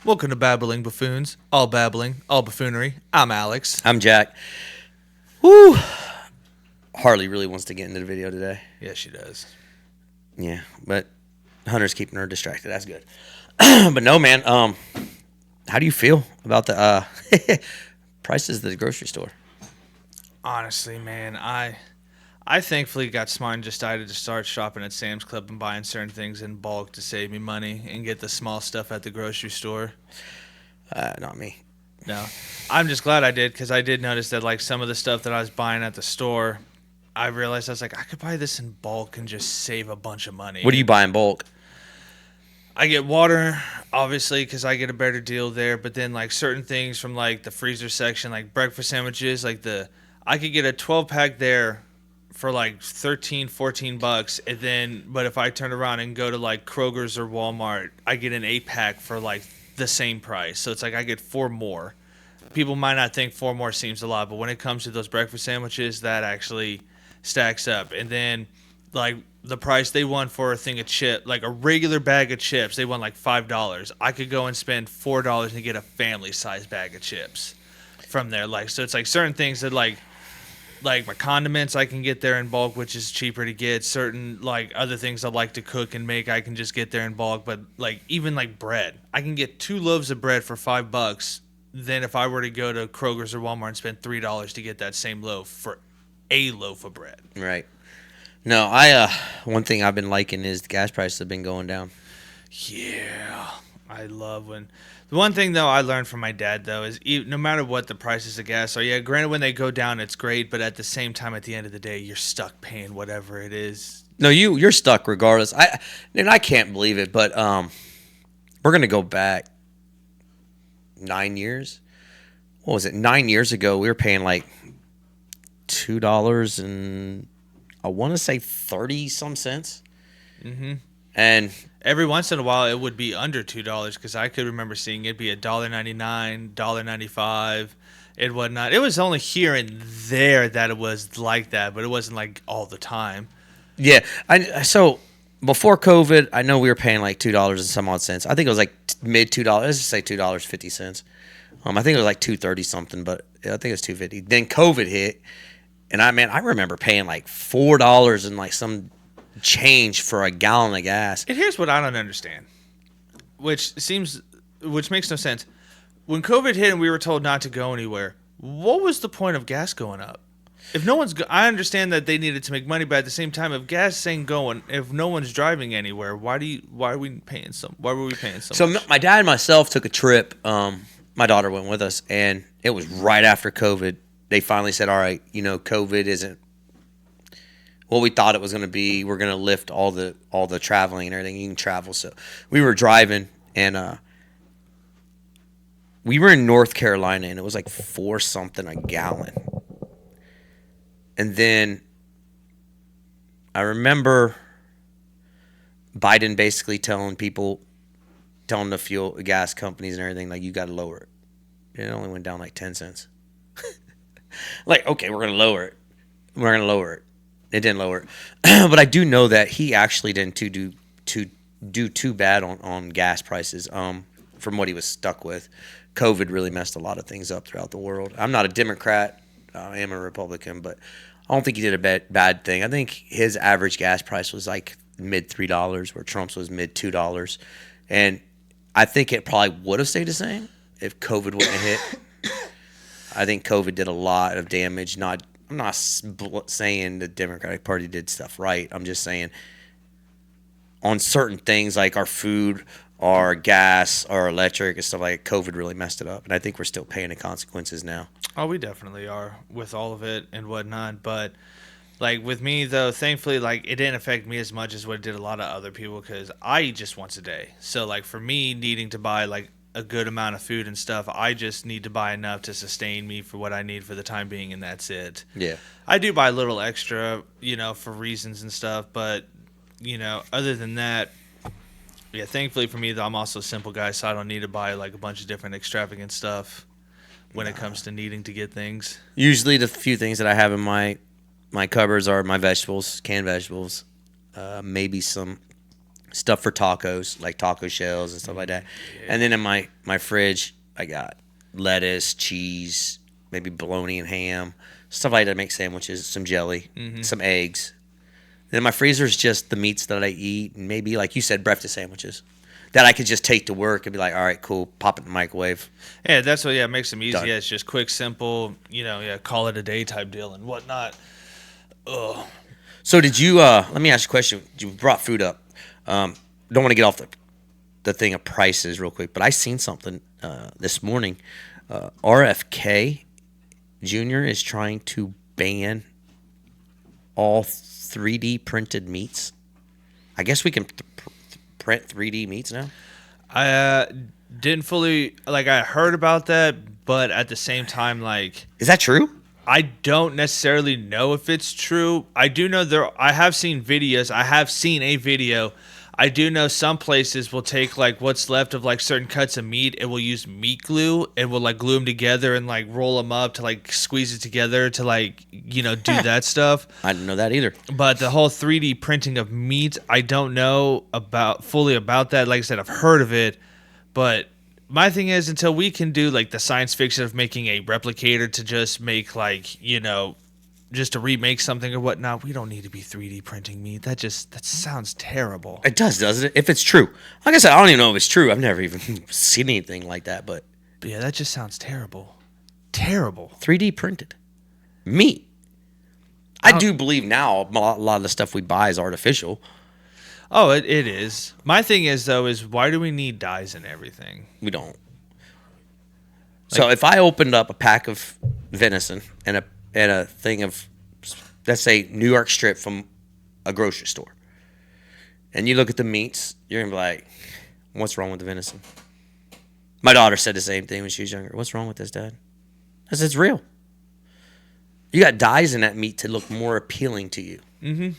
Welcome to Babbling Buffoons. All babbling, all buffoonery. I'm Alex. I'm Jack. Woo! Harley really wants to get into the video today. Yes, she does. Yeah, but Hunter's keeping her distracted. That's good. But no, man. How do you feel about the prices at the grocery store? Honestly, man, I thankfully got smart and decided to start shopping at Sam's Club and buying certain things in bulk to save me money and get the small stuff at the grocery store. Not me. No, I'm just glad I did because I did notice that like some of the stuff that I was buying at the store, I realized I was like, I could buy this in bulk and just save a bunch of money. What do you buy in bulk? I get water, obviously, because I get a better deal there. But then, like, certain things from, like, the freezer section, like breakfast sandwiches, I could get a 12-pack there for, like, 13, 14 bucks. And then, but if I turn around and go to, like, Kroger's or Walmart, I get an 8-pack for, like, the same price. So it's like I get 4 more. People might not think 4 more seems a lot, but when it comes to those breakfast sandwiches, that actually stacks up. And then, like, the price they want for a thing of chip, like a regular bag of chips, they want like $5. I could go and spend $4 and get a family size bag of chips from there. Like, so it's like certain things that like my condiments I can get there in bulk, which is cheaper to get. Certain like other things I like to cook and make, I can just get there in bulk. But like even like bread, I can get 2 loaves of bread for $5. Then if I were to go to Kroger's or Walmart and spend $3 to get that same loaf for a loaf of bread. Right. No, one thing I've been liking is the gas prices have been going down. Yeah, I love when. The one thing though I learned from my dad though is no matter what the prices of gas are, yeah, granted when they go down it's great, but at the same time at the end of the day you're stuck paying whatever it is. No, you're stuck regardless. I can't believe it, but we're gonna go back 9 years. What was it? 9 years ago we were paying like $2 and I want to say 30 some cents. Mm-hmm. And every once in a while it would be under $2 because I could remember seeing it be $1.99, $1.95, and whatnot. It was only here and there that it was like that, but it wasn't like all the time. Yeah, so before COVID, I know we were paying like $2 and some odd cents. I think it was like mid $2. Let's just say $2.50. I think it was like $2.30 something, but I think it was $2.50. Then COVID hit. And I remember paying like $4 and like some change for a gallon of gas. And here's what I don't understand, which makes no sense. When COVID hit and we were told not to go anywhere, what was the point of gas going up? If no one's, I understand that they needed to make money, but at the same time, if gas ain't going, if no one's driving anywhere, why were we paying so much? So my dad and myself took a trip. My daughter went with us, and it was right after COVID. They finally said, all right, COVID isn't what we thought it was going to be. We're going to lift all the traveling and everything. You can travel. So we were driving, and we were in North Carolina, and it was like 4 something a gallon. And then I remember Biden basically telling the gas companies and everything, like, you got to lower it. And it only went down like 10 cents. Like, okay, we're going to lower it. We're going to lower it. It didn't lower it. But I do know that he actually didn't do too bad on gas prices from what he was stuck with. COVID really messed a lot of things up throughout the world. I'm not a Democrat. I am a Republican, but I don't think he did a bad thing. I think his average gas price was like mid $3, where Trump's was mid $2. And I think it probably would have stayed the same if COVID wouldn't have hit. I think COVID did a lot of damage. I'm not saying the Democratic Party did stuff right. I'm just saying on certain things like our food, our gas, our electric, and stuff like that, COVID really messed it up. And I think we're still paying the consequences now. Oh, we definitely are with all of it and whatnot. But like with me though, thankfully, like it didn't affect me as much as what it did a lot of other people because I eat just once a day. So like for me, needing to buy like a good amount of food and stuff, I just need to buy enough to sustain me for what I need for the time being, and that's it. Yeah. I do buy a little extra, for reasons and stuff, but other than that, yeah, thankfully for me, though, I'm also a simple guy, so I don't need to buy like a bunch of different extravagant stuff when it comes to needing to get things. Usually the few things that I have in my cupboards are my vegetables, canned vegetables, maybe some stuff for tacos, like taco shells and stuff like that. And then in my fridge, I got lettuce, cheese, maybe bologna and ham, stuff like that to make sandwiches, some jelly, some eggs. Then my freezer is just the meats that I eat, and maybe, like you said, breakfast sandwiches that I could just take to work and be like, all right, cool, pop it in the microwave. Yeah, that's what. Yeah, makes them easy. Done. Yeah, it's just quick, simple. Yeah, call it a day type deal and whatnot. Ugh. So did you? Let me ask you a question. You brought food up. Don't want to get off the thing of prices real quick, but I seen something this morning. RFK Jr. is trying to ban all 3D printed meats. I guess we can print 3D meats now. I didn't fully like. I heard about that, but at the same time, like, Is that true? I don't necessarily know if it's true. I do know there. I have seen videos. I have seen a video. I do know some places will take like what's left of like certain cuts of meat and will use meat glue and will like glue them together and like roll them up to like squeeze it together to like do that stuff. I didn't know that either. But the whole 3D printing of meat, I don't know about fully about that. Like I said, I've heard of it, but my thing is until we can do like the science fiction of making a replicator to just make like just to remake something or whatnot, we don't need to be 3D printing meat. That sounds terrible. It does, doesn't it? If it's true. Like I said, I don't even know if it's true. I've never even seen anything like that, but But yeah, that just sounds terrible. Terrible. 3D printed meat. I do believe now a lot of the stuff we buy is artificial. Oh, it is. My thing is though, is why do we need dyes in everything? We don't. So if I opened up a pack of venison and a thing of, let's say, New York strip from a grocery store, and you look at the meats, you're gonna be like, "What's wrong with the venison?" My daughter said the same thing when she was younger. What's wrong with this, Dad? I said, it's real. You got dyes in that meat to look more appealing to you. Mm-hmm.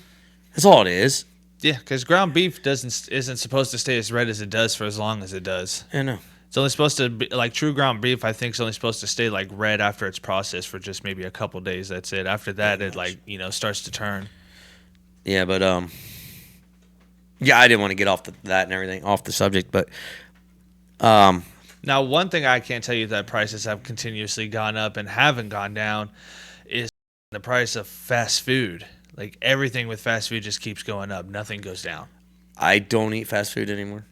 That's all it is. Yeah, because ground beef isn't supposed to stay as red as it does for as long as it does. I know. It's only supposed to be like true ground beef. I think is only supposed to stay like red after it's processed for just maybe a couple days. That's it. After that, it like starts to turn. Yeah, but yeah, I didn't want to get off that and everything off the subject, but Now, one thing I can't tell you that prices have continuously gone up and haven't gone down is the price of fast food. Like everything with fast food just keeps going up. Nothing goes down. I don't eat fast food anymore.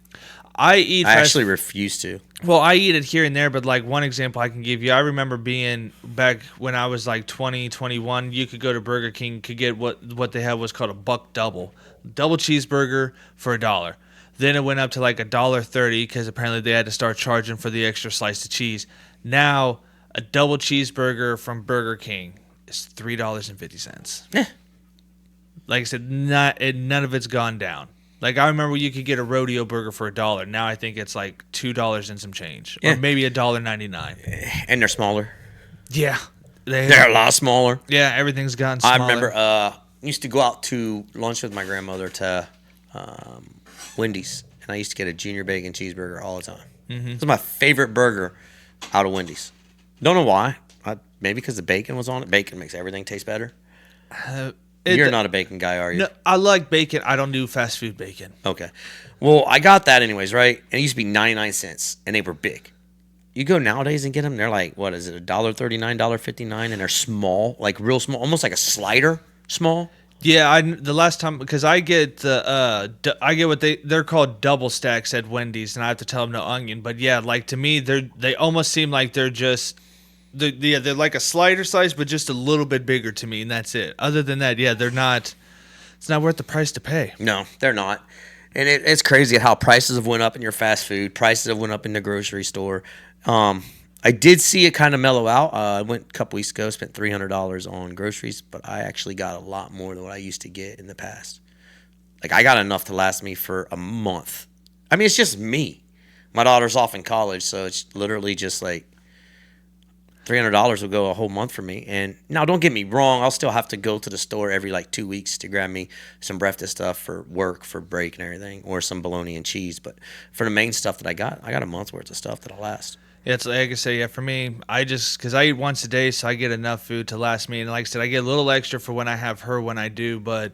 I actually refuse to. Well, I eat it here and there, but like one example I can give you, I remember being back when I was like 20, 21, you could go to Burger King, could get what they had was called a buck double cheeseburger for $1. Then it went up to like $1.30 because apparently they had to start charging for the extra slice of cheese. Now a double cheeseburger from Burger King is $3.50. Yeah. Like I said, none of it's gone down. Like I remember you could get a rodeo burger for $1. Now I think it's like $2 and some change, or maybe $1.99. And they're smaller. Yeah, they're a lot smaller. Yeah, everything's gotten smaller. I remember used to go out to lunch with my grandmother to Wendy's, and I used to get a junior bacon cheeseburger all the time. Mm-hmm. It was my favorite burger out of Wendy's. Don't know why. Maybe because the bacon was on it. Bacon makes everything taste better. You're not a bacon guy, are you? No, I like bacon. I don't do fast food bacon. Okay. Well, I got that anyways, right? And it used to be 99 cents, and they were big. You go nowadays and get them, they're like, what is it, $1.39, $1.59, and they're small, like real small, almost like a slider small. Yeah, the last time, because I get I get what they're called double stacks at Wendy's, and I have to tell them no onion. But yeah, like to me, they almost seem like they're just. They're like a slider size, but just a little bit bigger to me, and that's it. Other than that, yeah, they're not. It's not worth the price to pay. No, they're not. And it's crazy how prices have went up in your fast food. Prices have went up in the grocery store. I did see it kind of mellow out. I went a couple weeks ago, spent $300 on groceries, but I actually got a lot more than what I used to get in the past. Like I got enough to last me for a month. I mean, it's just me. My daughter's off in college, so it's literally just like. $300 will go a whole month for me. And now, don't get me wrong, I'll still have to go to the store every like 2 weeks to grab me some breakfast stuff for work, for break and everything, or some bologna and cheese. But for the main stuff that I got a month's worth of stuff that'll last. Yeah, it's like I say, yeah, for me, because I eat once a day, so I get enough food to last me. And like I said, I get a little extra for when I have her when I do. But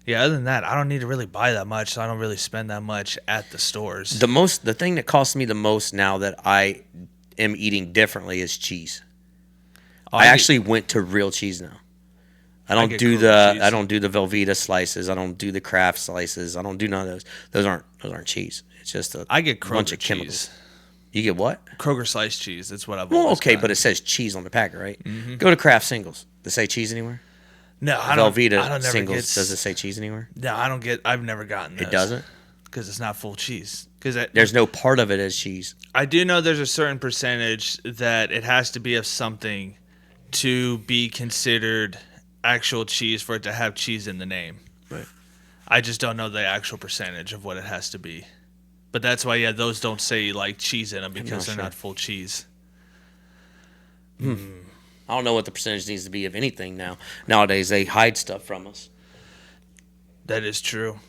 Yeah, other than that, I don't need to really buy that much, so I don't really spend that much at the stores. The thing that costs me the most now that I am eating differently is cheese. Oh, I actually went to real cheese now. I get Kroger I cheese. don't do the Velveeta slices. I don't do the Kraft slices. I don't do none of those. Those aren't cheese. It's just a I get bunch Kroger of cheese. chemicals. You get what? Kroger sliced cheese. That's what I've Well, always okay, but it gotten. says cheese on the packet, right? Go to Kraft singles. Does it say cheese anywhere? No, I don't. I Velveeta don't never get. singles. Does it say cheese anywhere? No, I don't get. I've never gotten It those doesn't. because it's not full cheese. Because There's no part of it as cheese. I do know there's a certain percentage that it has to be of something to be considered actual cheese for it to have cheese in the name. Right. I just don't know the actual percentage of what it has to be. But that's why, yeah, those don't say like cheese in them not because they're sure. not full cheese. I don't know what the percentage needs to be of anything now. Nowadays, they hide stuff from us. That is true.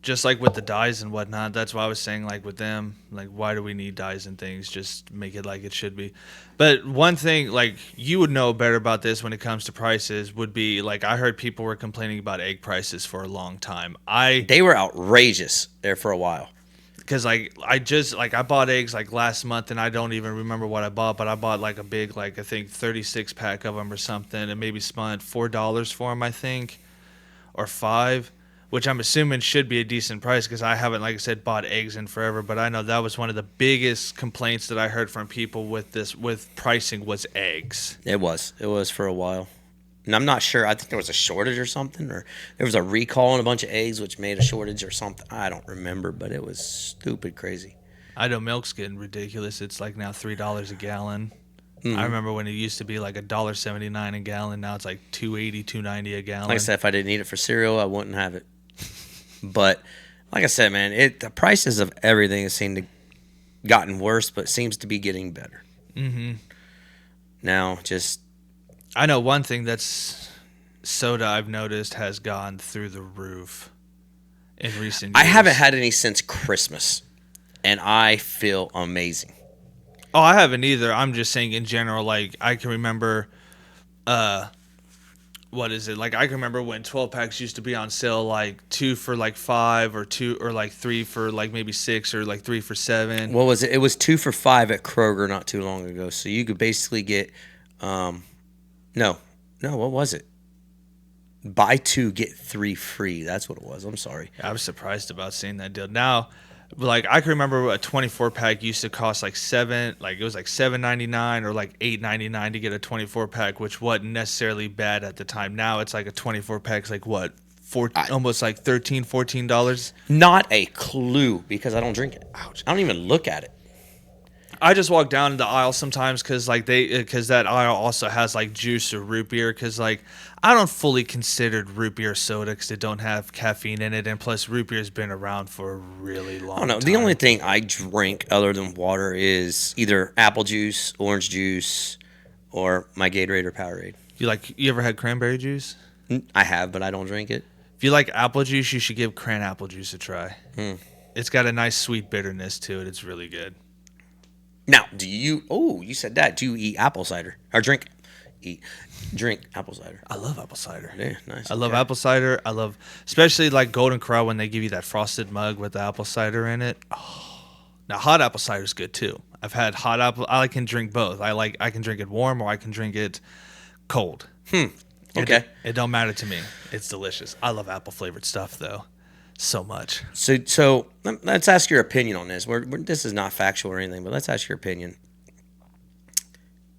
Just like with the dyes and whatnot, that's why I was saying, like with them, like why do we need dyes and things? Just make it like it should be. But one thing, like you would know better about this when it comes to prices, would be like I heard people were complaining about egg prices for a long time. They were outrageous there for a while. Because like I bought eggs like last month and I don't even remember what I bought, but I bought like a big like I think 36 pack of them or something, and maybe spent $4 for them I think, or five, which I'm assuming should be a decent price because I haven't, like I said, bought eggs in forever. But I know that was one of the biggest complaints that I heard from people with pricing was eggs. It was for a while. And I'm not sure. I think there was a shortage or something, or there was a recall on a bunch of eggs, which made a shortage or something. I don't remember, but it was stupid crazy. I know milk's getting ridiculous. It's like now $3 a gallon. I remember when it used to be like $1.79 a gallon. Now it's like 2.80, 2.90 a gallon. Like I said, if I didn't eat it for cereal, I wouldn't have it. But like I said, man, the prices of everything has seemed to gotten worse, but seems to be getting better. Mm-hmm. Now, just I know one thing that's soda I've noticed has gone through the roof in recent I years. haven't had any since Christmas, and I feel amazing. Oh, I haven't either. I'm just saying in general, like I can remember what is it? Like I can remember when 12 packs used to be on sale, like 2 for like 5 or 2 or like 3 for like maybe 6 or like 3 for 7. What was it? It was 2 for $5 at Kroger not too long ago. So you could basically get, no, what was it? Buy 2 get 3 free. That's what it was. I'm sorry. I was surprised about seeing that deal. Now, like I can remember a 24 pack used to cost like it was like $7.99 or like $8.99 to get a 24 pack, which wasn't necessarily bad at the time. Now it's like a 24 pack's like what, almost like $13-14. Not a clue because I don't drink it. Ouch. I don't even look at it. I just walk down the aisle sometimes because that aisle also has like juice or root beer because like I don't fully consider root beer soda because it don't have caffeine in it, and plus root beer's been around for a really long I don't know. time. The only thing I drink other than water is either apple juice, orange juice, or my Gatorade or Powerade. You ever had cranberry juice? I have, but I don't drink it. If you like apple juice, you should give cran apple juice a try. It's got a nice sweet bitterness to it. It's really good. Now, you said that. Do you eat apple cider? Or drink apple cider? I love apple cider. Yeah, nice. I love Okay. apple cider. I love, especially like Golden Corral when they give you that frosted mug with the apple cider in it. Oh. Now, hot apple cider is good too. I've had hot apple. I can drink both. I can drink it warm or I can drink it cold. Okay. It don't matter to me. It's delicious. I love apple flavored stuff though, so much. So let's ask your opinion on this. This is not factual or anything, but let's ask your opinion.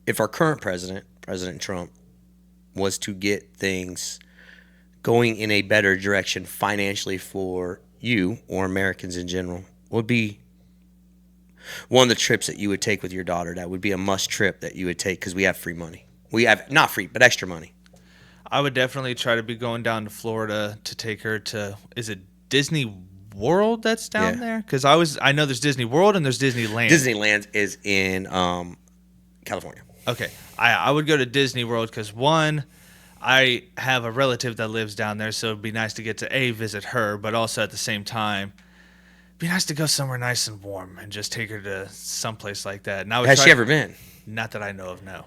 If our current president, President Trump, was to get things going in a better direction financially for you or Americans in general, what would be one of the trips that you would take with your daughter? That would be a must trip that you would take because we have free money. We have not free, but extra money. I would definitely try to be going down to Florida to take her to, is it Disney World that's down Yeah. there? Because I know there's Disney World and there's Disneyland. Disneyland is in California. Okay, I would go to Disney World because one, I have a relative that lives down there, so it'd be nice to get to visit her, but also at the same time, be nice to go somewhere nice and warm and just take her to someplace like that. And I would Has try- she ever been? Not that I know of, no.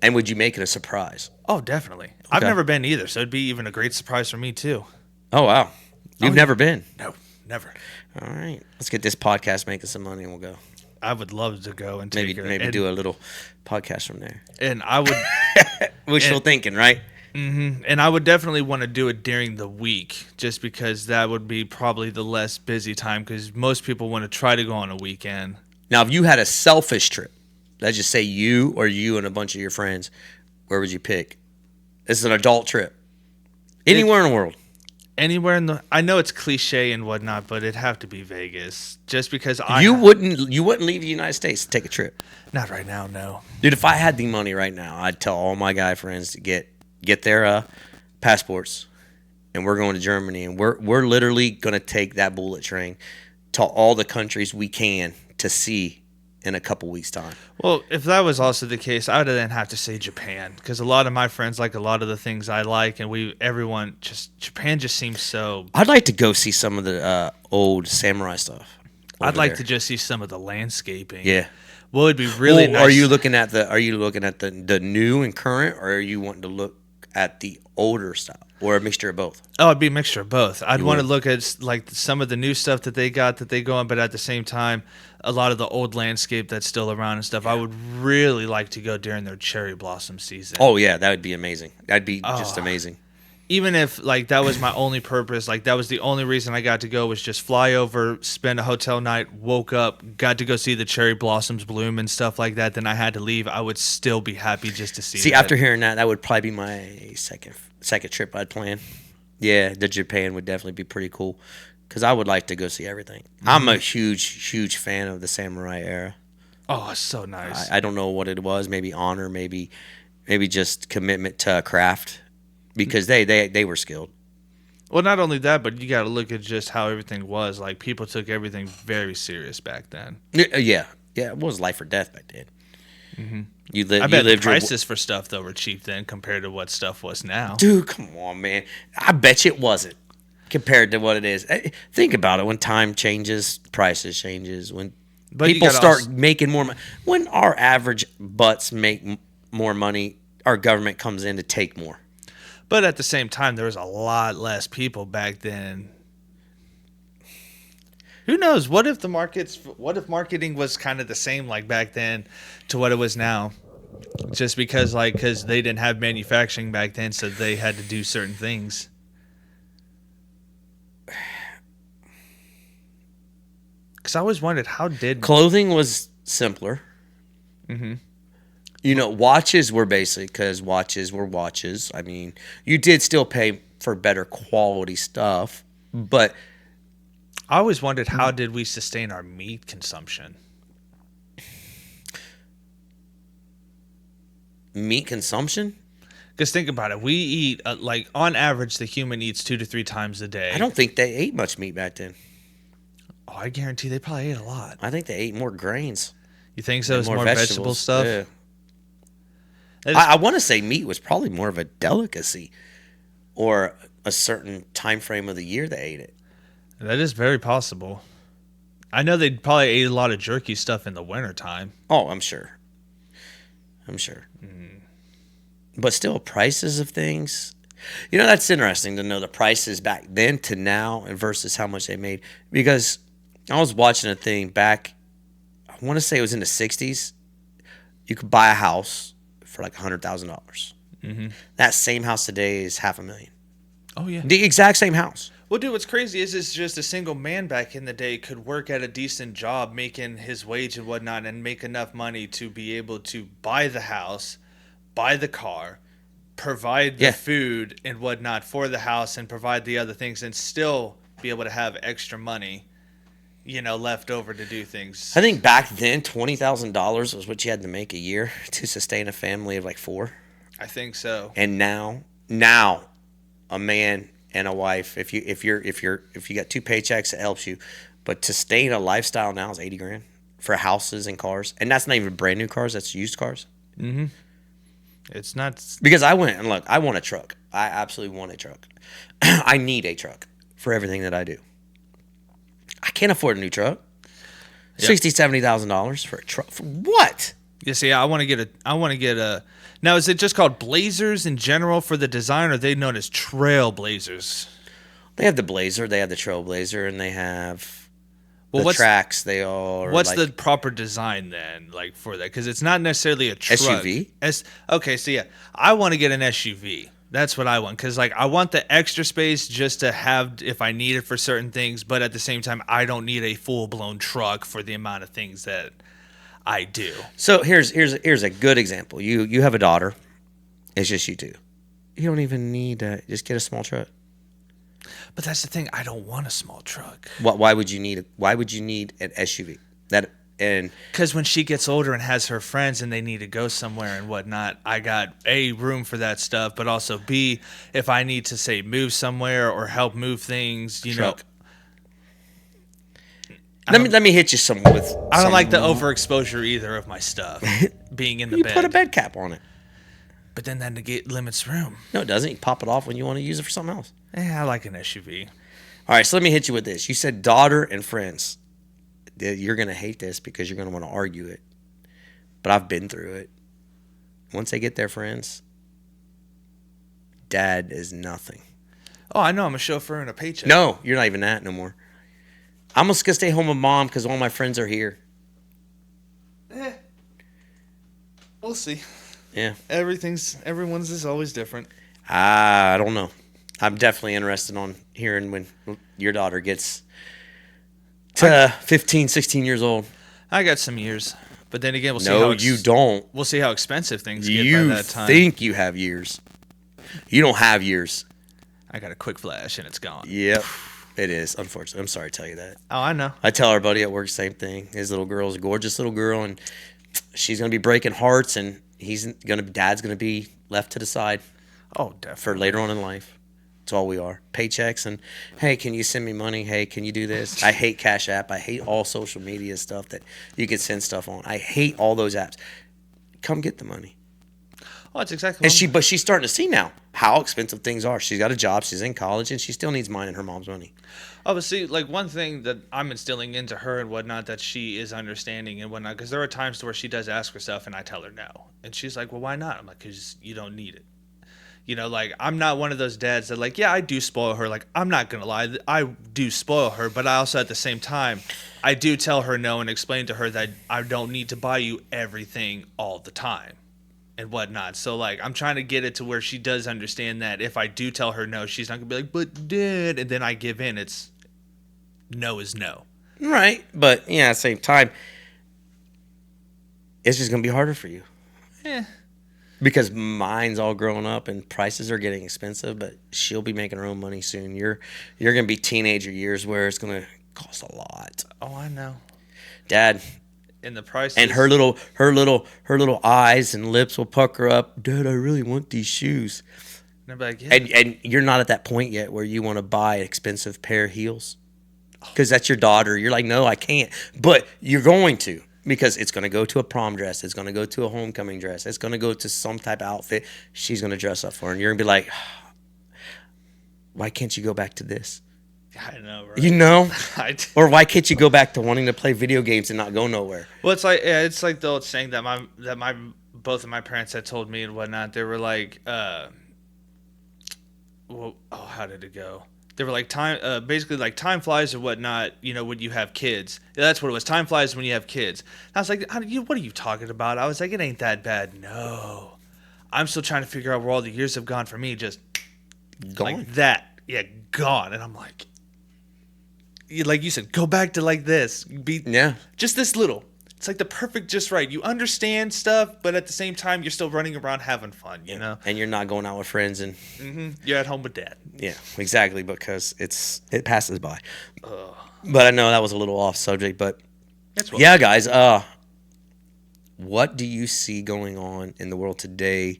And would you make it a surprise? Oh, definitely. I've Okay. never been either, so it'd be even a great surprise for me too. Oh wow, Oh you've yeah. never been. No, never. All right, let's get this podcast making some money, and we'll go. I would love to go and take Maybe her, maybe do a little podcast from there. and I would Wishful and thinking, right? and I would definitely want to do it during the week, just because that would be probably the less busy time. Because most people want to try to go on a weekend. Now, if you had a selfish trip, let's just say you and a bunch of your friends, where would you pick? This is an adult trip. Anywhere in the world. Anywhere in the, I know it's cliche and whatnot, but it'd have to be Vegas, just because You wouldn't leave the United States to take a trip. not right now, no. Dude, if I had the money right now, I'd tell all my guy friends to get their passports, and we're going to Germany, and we're literally going to take that bullet train to all the countries we can to see in a couple weeks' time. Well, if that was also the case, I would then have to say Japan, because a lot of my friends like a lot of the things I like, and Japan just seems so. I'd like to go see some of the old samurai stuff. I'd over like there. to just see some of the landscaping. Yeah. What would be really Well, nice? Are you looking at the new and current, or are you wanting to look at the older style, or a mixture of both? Oh, it'd be a mixture of both. I'd You want to would. look at like some of the new stuff that they got that they go on, but at the same time, a lot of the old landscape that's still around and stuff. I would really like to go during their cherry blossom season. Oh yeah, that would be amazing. That'd be Oh. just amazing. Even if like that was my only purpose, like that was the only reason I got to go, was just fly over, spend a hotel night, woke up, got to go see the cherry blossoms bloom and stuff like that. Then I had to leave. I would still be happy just to see. See, that. after hearing that, that would probably be my second trip I'd plan. Yeah, the Japan would definitely be pretty cool because I would like to go see everything. I'm a huge fan of the samurai era. Oh, it's so nice. I don't know what it was. Maybe honor, maybe just commitment to a craft because they were skilled. Well, not only that, but you got to look at just how everything was. Like people took everything very serious back then. Yeah. It was life or death back then. Mm-hmm. You I lived bet the your prices for stuff though were cheap then compared to what stuff was now. dude. Come on, man. I bet you it wasn't compared to what it is. Think about it. When time changes, prices changes. When But you people gotta start also- making more money, when our average butts make more money, our government comes in to take more. But at the same time, there was a lot less people back then. Who knows? What if marketing was kind of the same like back then to what it was now? Just because they didn't have manufacturing back then, so they had to do certain things. Because I always wondered, how did Clothing was simpler. Mm-hmm. You know, watches were basic because watches were watches. I mean, you did still pay for better quality stuff, but I always wondered, how did we sustain our meat consumption? meat consumption? Because think about it, we eat like on average, the human eats 2 to 3 times a day. I don't think they ate much meat back then. Oh, I guarantee they probably ate a lot. I think they ate more grains. You think so? and It's more vegetable stuff. Yeah. That is- I want to say meat was probably more of a delicacy or a certain time frame of the year they ate it. That is very possible. I know they probably ate a lot of jerky stuff in the wintertime. Oh, I'm sure. But still, prices of things. You know, that's interesting to know the prices back then to now and versus how much they made. Because I was watching a thing back, I want to say it was in the 60s. You could buy a house for like $100,000. Mm-hmm. That same house today is $500,000. Oh, yeah. The exact same house. Well, dude, what's crazy is just a single man back in the day could work at a decent job, making his wage and whatnot, and make enough money to be able to buy the house, buy the car, provide the Yeah. food and whatnot for the house, and provide the other things, and still be able to have extra money, left over to do things. I think back then, $20,000 was what you had to make a year to sustain a family of like 4. I think so. And now, a man and a wife, if you got 2 paychecks, it helps you. But to sustain a lifestyle now is $80,000 for houses and cars, and that's not even brand new cars; that's used cars. Mm-hmm. It's not. Because I went and look, I want a truck. I absolutely want a truck. I need a truck for everything that I do. I can't afford a new truck. Yep. $60,000-$70,000 for a truck. For what? You see, I want to get a. Now, is it just called Blazers in general for the design, or are they known as Trailblazers? They have the Blazer, they have the Trailblazer, and they have Well, the tracks. They all are what's like the proper design then, like for that? Because it's not necessarily a truck. SUV. Okay, so yeah, I want to get an SUV. That's what I want because like I want the extra space just to have if I need it for certain things, but at the same time I don't need a full blown truck for the amount of things that I do. So here's a good example. You have a daughter. It's just you two. You don't even need to just get a small truck. But that's the thing. I don't want a small truck. Why would you need an SUV? That and Because when she gets older and has her friends and they need to go somewhere and whatnot, I got A, room for that stuff, but also B, if I need to, say, move somewhere or help move things, truck. Let me hit you some with. I don't like the overexposure either of my stuff being in the You bed. put a bed cap on it. But then that limits room. No, it doesn't. You pop it off when you want to use it for something else. I like an SUV. All right, so let me hit you with this. You said daughter and friends. You're going to hate this because you're going to want to argue it. But I've been through it. Once they get their friends, dad is nothing. Oh, I know. I'm a chauffeur and a paycheck. No, you're not even that no more. I'm just going to stay home with mom because all my friends are here. We'll see. Yeah. Everyone's is always different. I don't know. I'm definitely interested on hearing when your daughter gets to 15, 16 years old. I got some years. But then again, we'll see No, you don't. We'll see how expensive things get by You that time. think you have years. You don't have years. I got a quick flash and it's gone. Yep. It is, unfortunately. I'm sorry to tell you that. Oh, I know. I tell our buddy at work the same thing. His little girl's a gorgeous little girl, and she's going to be breaking hearts, and dad's going to be left to the side Oh, definitely. for later on in life. That's all we are. Paychecks and, hey, can you send me money? Hey, can you do this? I hate Cash App. I hate all social media stuff that you can send stuff on. I hate all those apps. Come get the money. Oh, that's exactly. But she's starting to see now how expensive things are. She's got a job. She's in college, and she still needs mine and her mom's money. Oh, but see, like one thing that I'm instilling into her and whatnot that she is understanding and whatnot, because there are times where she does ask for stuff and I tell her no, and she's like, "Well, why not?" I'm like, "Because you don't need it." You know, like I'm not one of those dads that like, yeah, I do spoil her. Like I'm not gonna lie, I do spoil her, but I also at the same time, I do tell her no and explain to her that I don't need to buy you everything all the time. And whatnot. So like I'm trying to get it to where she does understand that if I do tell her no, she's not gonna be like, "But dad," and then I give in. It's no is no. Right. But, yeah, at the same time, it's just going to be harder for you. Yeah. Because mine's all growing up and prices are getting expensive, but she'll be making her own money soon. You're going to be teenager years where it's going to cost a lot. Oh, I know. Dad. And the prices. And her little eyes and lips will pucker up. Dad, I really want these shoes. And, like, yeah. And you're not at that point yet where you want to buy an expensive pair of heels. Because that's your daughter. You're like, no, I can't. But you're going to. Because it's going to go to a prom dress. It's going to go to a homecoming dress. It's going to go to some type of outfit she's going to dress up for. And you're going to be like, why can't you go back to this? I know, right? You know? Or why can't you go back to wanting to play video games and not go nowhere? Well, it's like the old saying that both of my parents had told me and whatnot. They were like, how did it go? They were like basically like time flies or whatnot. You know, when you have kids, that's what it was. Time flies when you have kids. And I was like, what are you talking about? I was like, it ain't that bad. No, I'm still trying to figure out where all the years have gone for me. Just gone like that, yeah, gone. And I'm like, like you said, go back to like this. Just this little. It's like the perfect just right. You understand stuff, but at the same time, you're still running around having fun, you know? And you're not going out with friends. And you're at home with dad. Yeah, exactly, because it passes by. But I know that was a little off subject, but yeah, guys, what do you see going on in the world today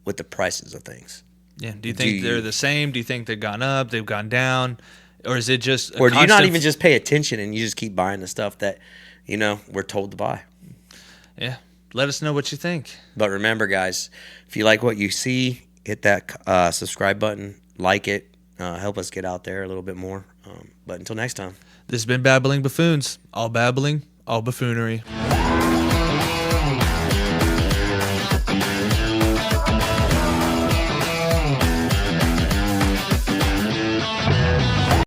with the prices of things? Yeah, do you think they're the same? Do you think they've gone up, they've gone down? Or is it just or do you not even just pay attention and you just keep buying the stuff that we're told to buy? Yeah. Let us know what you think. But remember, guys, if you like what you see, hit that subscribe button, like it, help us get out there a little bit more. But until next time. This has been Babbling Buffoons. All babbling, all buffoonery.